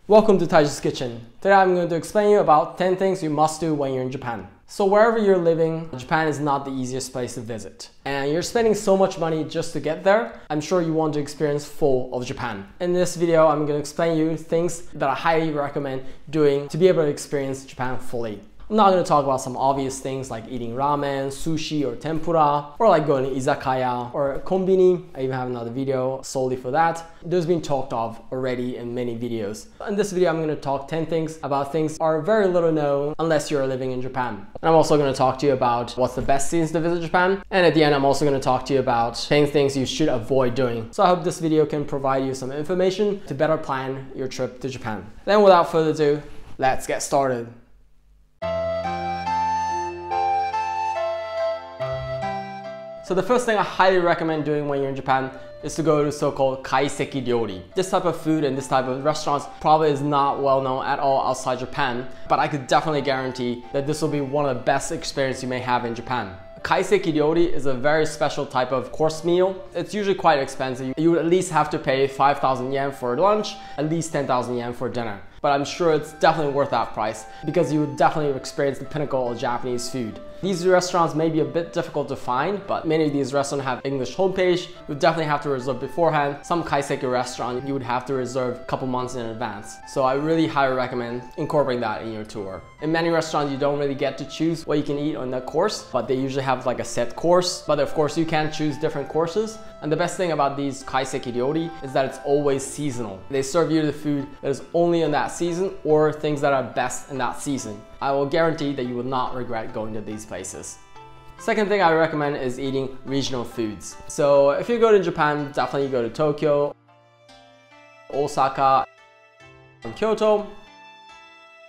Welcome to Taiji's Kitchen. Today I'm going to explain you about 10 things you must do when you're in Japan. So wherever you're living, Japan is not the easiest place to visit. And you're spending so much money just to get there, I'm sure you want to experience full of Japan. In this video, I'm going to explain you things that I highly recommend doing to be able to experience Japan fully. I'm not going to talk about some obvious things like eating ramen, sushi, or tempura, or like going to izakaya or konbini. I even have another video solely for that. Those have been talked of already in many videos. In this video, I'm going to talk 10 things about things that are very little known unless you're living in Japan. And I'm also going to talk to you about what's the best seasons to visit Japan. And at the end, I'm also going to talk to you about 10 things you should avoid doing. So I hope this video can provide you some information to better plan your trip to Japan. Then without further ado, let's get started. So the first thing I highly recommend doing when you're in Japan is to go to so-called Kaiseki Ryori. This type of food and this type of restaurants probably is not well known at all outside Japan, but I could definitely guarantee that this will be one of the best experiences you may have in Japan. Kaiseki Ryori is a very special type of course meal. It's usually quite expensive. You would at least have to pay 5,000 yen for lunch, at least 10,000 yen for dinner. But I'm sure it's definitely worth that price because you would definitely experience the pinnacle of Japanese food. These restaurants may be a bit difficult to find, but many of these restaurants have English homepage. You would definitely have to reserve beforehand. Some Kaiseki restaurant you would have to reserve a couple months in advance. So I really highly recommend incorporating that in your tour. In many restaurants, you don't really get to choose what you can eat on that course, but they usually have like a set course. But of course, you can choose different courses. And the best thing about these Kaiseki Ryori is that it's always seasonal. They serve you the food that is only in that season or things that are best in that season. I will guarantee that you will not regret going to these places. Second thing I recommend is eating regional foods. So if you go to Japan, definitely go to Tokyo, Osaka, and Kyoto.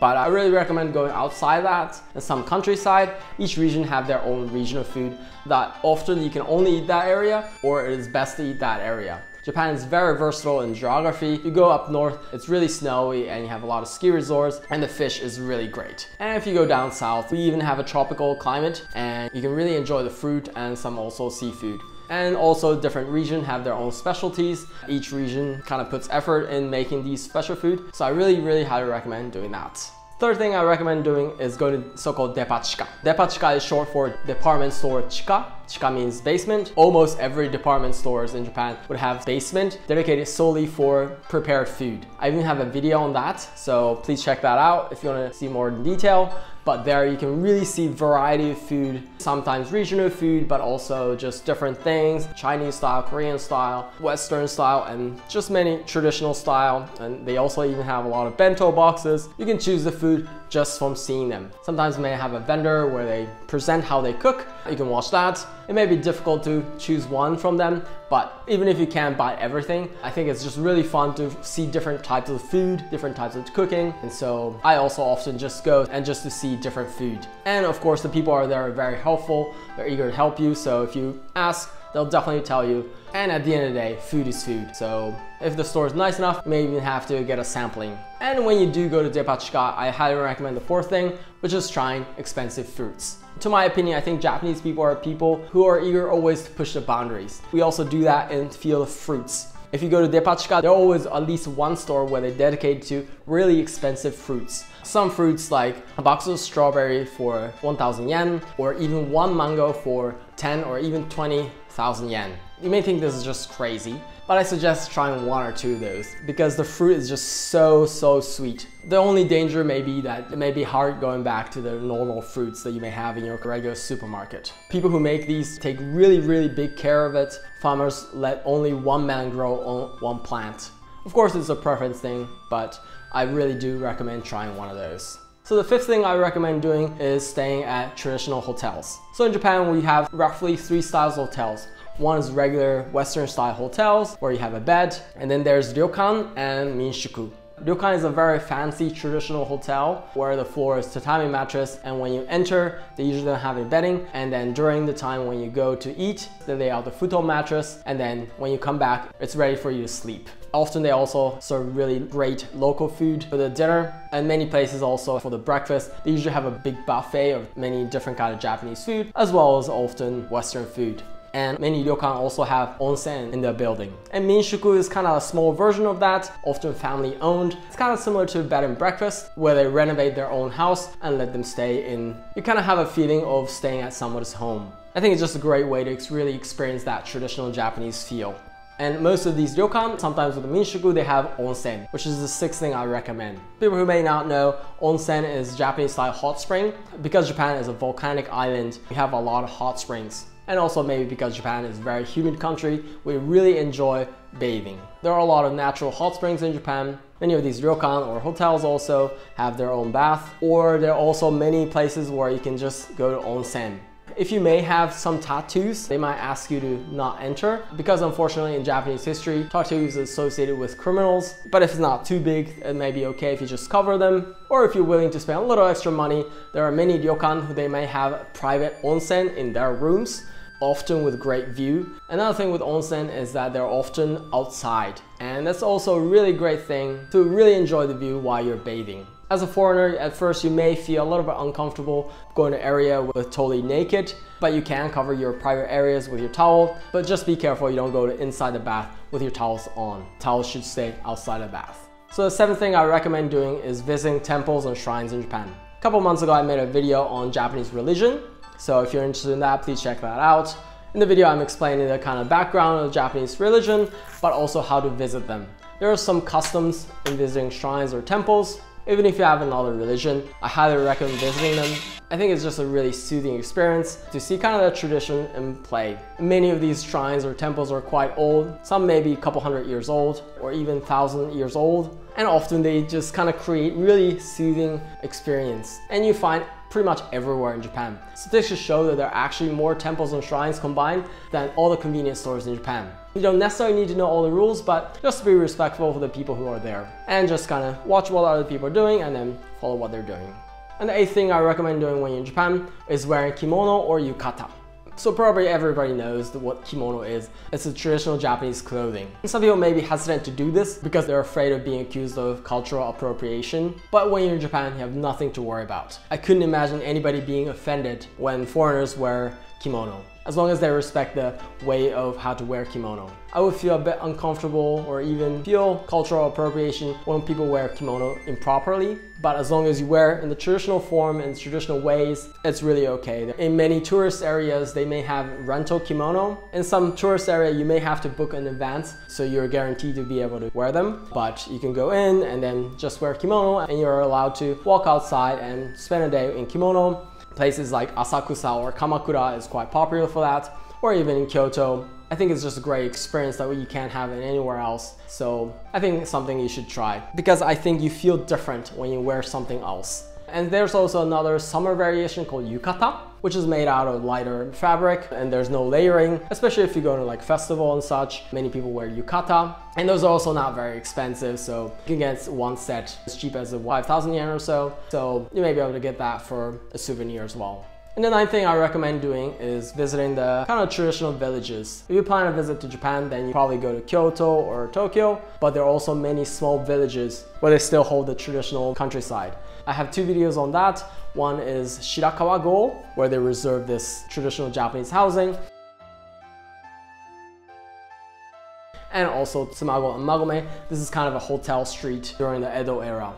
But I really recommend going outside that, in some countryside. Each region have their own regional food that often you can only eat that area or it is best to eat that area. Japan is very versatile in geography. You go up north, it's really snowy and you have a lot of ski resorts and the fish is really great. And if you go down south, we even have a tropical climate and you can really enjoy the fruit and some also seafood. And also different regions have their own specialties. Each region kind of puts effort in making these special food. So I really highly recommend doing that. Third thing I recommend doing is going to so-called Depachika. Depachika is short for department store chika. Chika means basement. Almost every department stores in Japan would have basement dedicated solely for prepared food. I even have a video on that, so please check that out if you want to see more in detail. But there you can really see variety of food, sometimes regional food, but also just different things, Chinese style, Korean style, Western style, and just many traditional style. And they also even have a lot of bento boxes. You can choose the food just from seeing them. Sometimes they may have a vendor where they present how they cook. You can watch that. It may be difficult to choose one from them, but even if you can't buy everything, I think it's just really fun to see different types of food, different types of cooking. And so I also often just go and just to see different food. And of course, the people are there are very helpful. They're eager to help you. So if you ask, they'll definitely tell you. And at the end of the day, food is food. So if the store is nice enough, you may even have to get a sampling. And when you do go to Depachika, I highly recommend the fourth thing, which is trying expensive fruits. To my opinion, I think Japanese people are people who are eager always to push the boundaries. We also do that in the field of fruits. If you go to Depachika, there are always at least one store where they dedicate to really expensive fruits. Some fruits like a box of strawberry for 1,000 yen, or even one mango for 10 or even 20,000 yen. You may think this is just crazy, but I suggest trying one or two of those because the fruit is just so sweet. The only danger may be that it may be hard going back to the normal fruits that you may have in your regular supermarket. People who make these take really big care of it. Farmers let only one man grow on one plant. Of course, it's a preference thing, but I really do recommend trying one of those. So the fifth thing I recommend doing is staying at traditional hotels. So in Japan, we have roughly 3 styles of hotels. One is regular Western style hotels where you have a bed, and then there's Ryokan and Minshuku. Ryokan is a very fancy traditional hotel where the floor is tatami mattress, and when you enter, they usually don't have any bedding, and then during the time when you go to eat, they lay out the futon mattress, and then when you come back, it's ready for you to sleep. Often they also serve really great local food for the dinner, and many places also for the breakfast. They usually have a big buffet of many different kinds of Japanese food, as well as often Western food. And many ryokan also have onsen in their building. And Minshuku is kind of a small version of that, often family owned. It's kind of similar to bed and breakfast, where they renovate their own house and let them stay in. You kind of have a feeling of staying at someone's home. I think it's just a great way to really experience that traditional Japanese feel. And most of these ryokan, sometimes with the Minshuku, they have onsen, which is the sixth thing I recommend. People who may not know, onsen is Japanese style hot spring. Because Japan is a volcanic island, we have a lot of hot springs. And also maybe because Japan is a very humid country, we really enjoy bathing. There are a lot of natural hot springs in Japan. Many of these ryokan or hotels also have their own bath, or there are also many places where you can just go to onsen. If you may have some tattoos, they might ask you to not enter, because unfortunately in Japanese history, tattoos are associated with criminals. But if it's not too big, it may be okay if you just cover them. Or if you're willing to spend a little extra money, there are many ryokan who they may have private onsen in their rooms, often with great view. Another thing with onsen is that they're often outside, and that's also a really great thing to really enjoy the view while you're bathing. As a foreigner, at first you may feel a little bit uncomfortable going to an area with totally naked, but you can cover your private areas with your towel. But just be careful you don't go to inside the bath with your towels on. Towels should stay outside the bath. So the seventh thing I recommend doing is visiting temples and shrines in Japan. A couple months ago I made a video on Japanese religion, so if you're interested in that, please check that out. In the video I'm explaining the kind of background of Japanese religion, but also how to visit them. There are some customs in visiting shrines or temples. Even if you have another religion, I highly recommend visiting them. I think it's just a really soothing experience to see kind of the tradition in play. Many of these shrines or temples are quite old. Some may be a couple hundred years old or even 1,000 years old. And often they just kind of create really soothing experience. And you find pretty much everywhere in Japan. Statistics show that there are actually more temples and shrines combined than all the convenience stores in Japan. You don't necessarily need to know all the rules, but just be respectful for the people who are there and just kind of watch what other people are doing and then follow what they're doing. And the eighth thing I recommend doing when you're in Japan is wearing kimono or yukata. So probably everybody knows what kimono is. It's a traditional Japanese clothing. And some people may be hesitant to do this because they're afraid of being accused of cultural appropriation. But when you're in Japan, you have nothing to worry about. I couldn't imagine anybody being offended when foreigners wear kimono, as long as they respect the way of how to wear kimono. I would feel a bit uncomfortable or even feel cultural appropriation when people wear kimono improperly, but as long as you wear in the traditional form and traditional ways, it's really okay. In many tourist areas, they may have rental kimono. In some tourist area, you may have to book in advance, so you're guaranteed to be able to wear them. But you can go in and then just wear kimono, and you're allowed to walk outside and spend a day in kimono. Places like Asakusa or Kamakura is quite popular for that, or even in Kyoto. I think it's just a great experience that you can't have it anywhere else. So I think it's something you should try, because I think you feel different when you wear something else. And there's also another summer variation called Yukata, which is made out of lighter fabric and there's no layering, especially if you go to like festival and such. Many people wear yukata, and those are also not very expensive, so you can get one set as cheap as 5,000 yen or so. So you may be able to get that for a souvenir as well. And the ninth thing I recommend doing is visiting the kind of traditional villages. If you plan a visit to Japan, then you probably go to Kyoto or Tokyo, but there are also many small villages where they still hold the traditional countryside. I have two videos on that. One is Shirakawa-go, where they reserve this traditional Japanese housing. And also Tsumago and Magome. This is kind of a hotel street during the Edo era.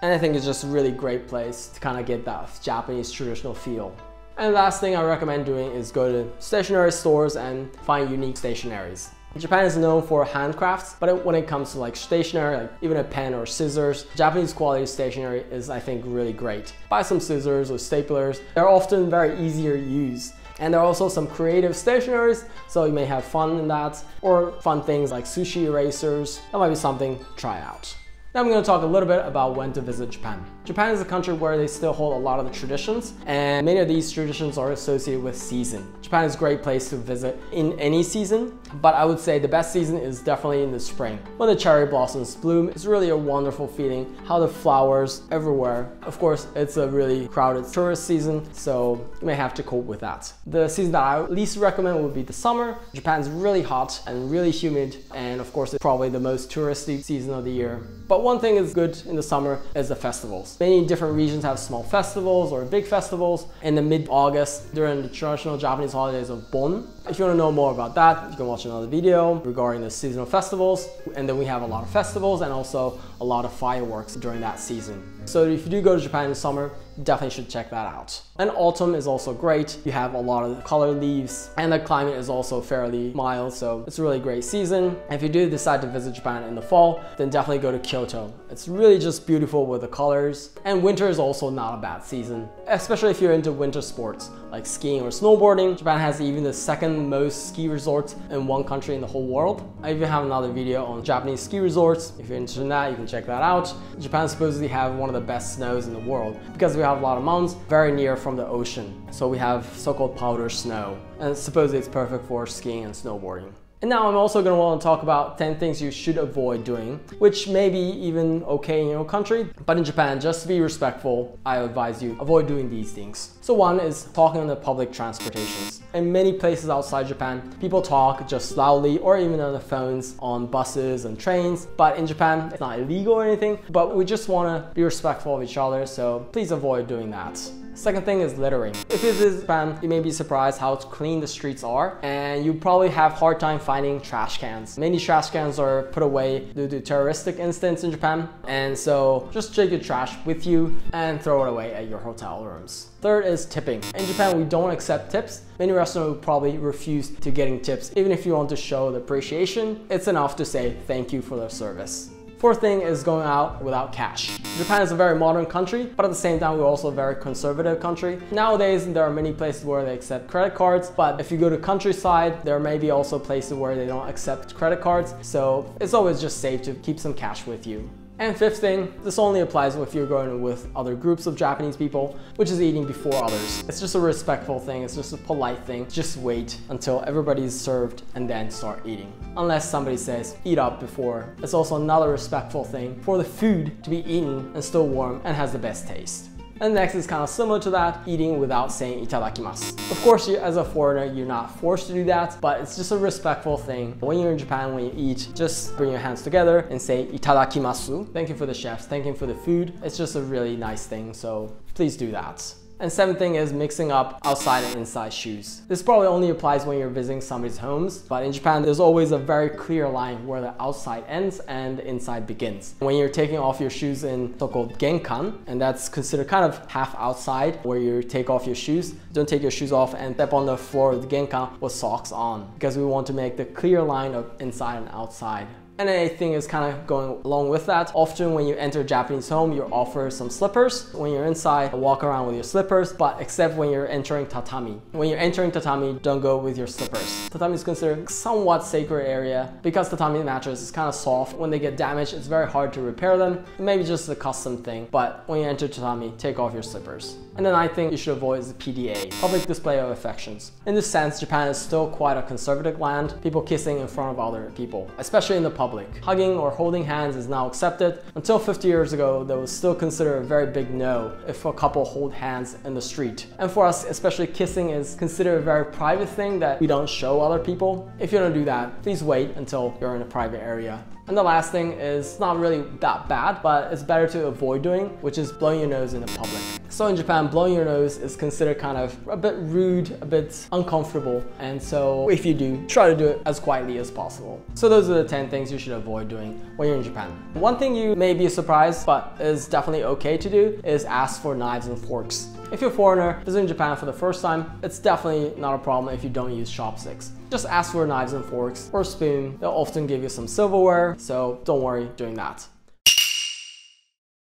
And I think it's just a really great place to kind of get that Japanese traditional feel. And the last thing I recommend doing is go to stationery stores and find unique stationeries. Japan is known for handcrafts, but when it comes to like stationery, like even a pen or scissors, Japanese quality stationery is, I think, really great. Buy some scissors or staplers. They're often very easier to use. And there are also some creative stationeries, so you may have fun in that, or fun things like sushi erasers. That might be something to try out. Now I'm going to talk a little bit about when to visit Japan. Japan is a country where they still hold a lot of the traditions, and many of these traditions are associated with season. Japan is a great place to visit in any season, but I would say the best season is definitely in the spring. When the cherry blossoms bloom, it's really a wonderful feeling, how the flowers everywhere. Of course, it's a really crowded tourist season, so you may have to cope with that. The season that I least recommend would be the summer. Japan's really hot and really humid, and of course it's probably the most touristy season of the year. But But one thing is good in the summer is the festivals. Many different regions have small festivals or big festivals in the mid-August during the traditional Japanese holidays of Bon. If you want to know more about that, you can watch another video regarding the seasonal festivals. And then we have a lot of festivals and also a lot of fireworks during that season. So if you do go to Japan in the summer, definitely should check that out. And autumn is also great. You have a lot of colored leaves and the climate is also fairly mild, so it's a really great season. If you do decide to visit Japan in the fall, then definitely go to Kyoto. It's really just beautiful with the colors. And winter is also not a bad season, especially if you're into winter sports like skiing or snowboarding. Japan has even the second most ski resorts in one country in the whole world. I even have another video on Japanese ski resorts. If you're interested in that, you can check that out. Japan supposedly have one of the best snows in the world because we have a lot of mountains very near from the ocean. So we have so-called powder snow, and supposedly it's perfect for skiing and snowboarding. And now I'm also going to want to talk about 10 things you should avoid doing, which may be even okay in your country, but in Japan, just to be respectful, I advise you avoid doing these things. So one is talking on the public transportations. In many places outside Japan, people talk just loudly or even on the phones on buses and trains, but in Japan, it's not illegal or anything, but we just want to be respectful of each other, so please avoid doing that. Second thing is littering. If you visit Japan, you may be surprised how clean the streets are, and you probably have a hard time finding trash cans. Many trash cans are put away due to terroristic incidents in Japan, and so just take your trash with you and throw it away at your hotel rooms. Third is tipping. In Japan, we don't accept tips. Many restaurants will probably refuse to getting tips. Even if you want to show the appreciation, it's enough to say thank you for their service. Fourth thing is going out without cash. Japan is a very modern country, but at the same time, we're also a very conservative country. Nowadays, there are many places where they accept credit cards, but if you go to countryside, there may be also places where they don't accept credit cards. So it's always just safe to keep some cash with you. And fifth thing, this only applies if you're going with other groups of Japanese people, which is eating before others. It's just a respectful thing, it's just a polite thing. Just wait until everybody's served and then start eating. Unless somebody says, eat up before. It's also another respectful thing for the food to be eaten and still warm and has the best taste. And next is kind of similar to that, eating without saying itadakimasu. Of course, as a foreigner, you're not forced to do that, but it's just a respectful thing. When you're in Japan, when you eat, just bring your hands together and say itadakimasu. Thank you for the chefs, thank you for the food. It's just a really nice thing, so please do that. And seventh thing is mixing up outside and inside shoes. This probably only applies when you're visiting somebody's homes, but in Japan, there's always a very clear line where the outside ends and the inside begins. When you're taking off your shoes in so-called genkan, and that's considered kind of half outside, where you take off your shoes, don't take your shoes off and step on the floor of the genkan with socks on, because we want to make the clear line of inside and outside. And anything is kind of going along with that. Often when you enter a Japanese home, you're offered some slippers. When you're inside, walk around with your slippers, but except when you're entering tatami. When you're entering tatami, don't go with your slippers. Tatami is considered a somewhat sacred area because tatami mattress is kind of soft. When they get damaged, it's very hard to repair them. Maybe just a custom thing, but when you enter tatami, take off your slippers. And then I think you should avoid is the PDA, public display of affections. In this sense, Japan is still quite a conservative land. People kissing in front of other people, especially in the public. Hugging or holding hands is now accepted. Until 50 years ago, that was still considered a very big no if a couple hold hands in the street. And for us, especially kissing is considered a very private thing that we don't show other people. If you don't do that, please wait until you're in a private area. And the last thing is not really that bad, but it's better to avoid doing, which is blowing your nose in the public. So in Japan, blowing your nose is considered kind of a bit rude, a bit uncomfortable. And so if you do, try to do it as quietly as possible. So those are the 10 things you should avoid doing when you're in Japan. One thing you may be surprised, but is definitely okay to do, is ask for knives and forks. If you're a foreigner visiting Japan for the first time, it's definitely not a problem if you don't use chopsticks. Just ask for knives and forks or a spoon. They'll often give you some silverware, so don't worry doing that.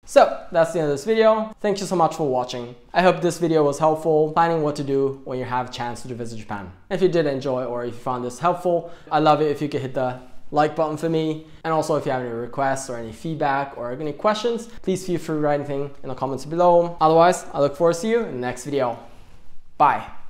So that's the end of this video. Thank you so much for watching. I hope this video was helpful, planning what to do when you have a chance to visit Japan. If you did enjoy or if you found this helpful, I'd love it if you could hit the like button for me. And also if you have any requests or any feedback or any questions, please feel free to write anything in the comments below. Otherwise, I look forward to see you in the next video. Bye.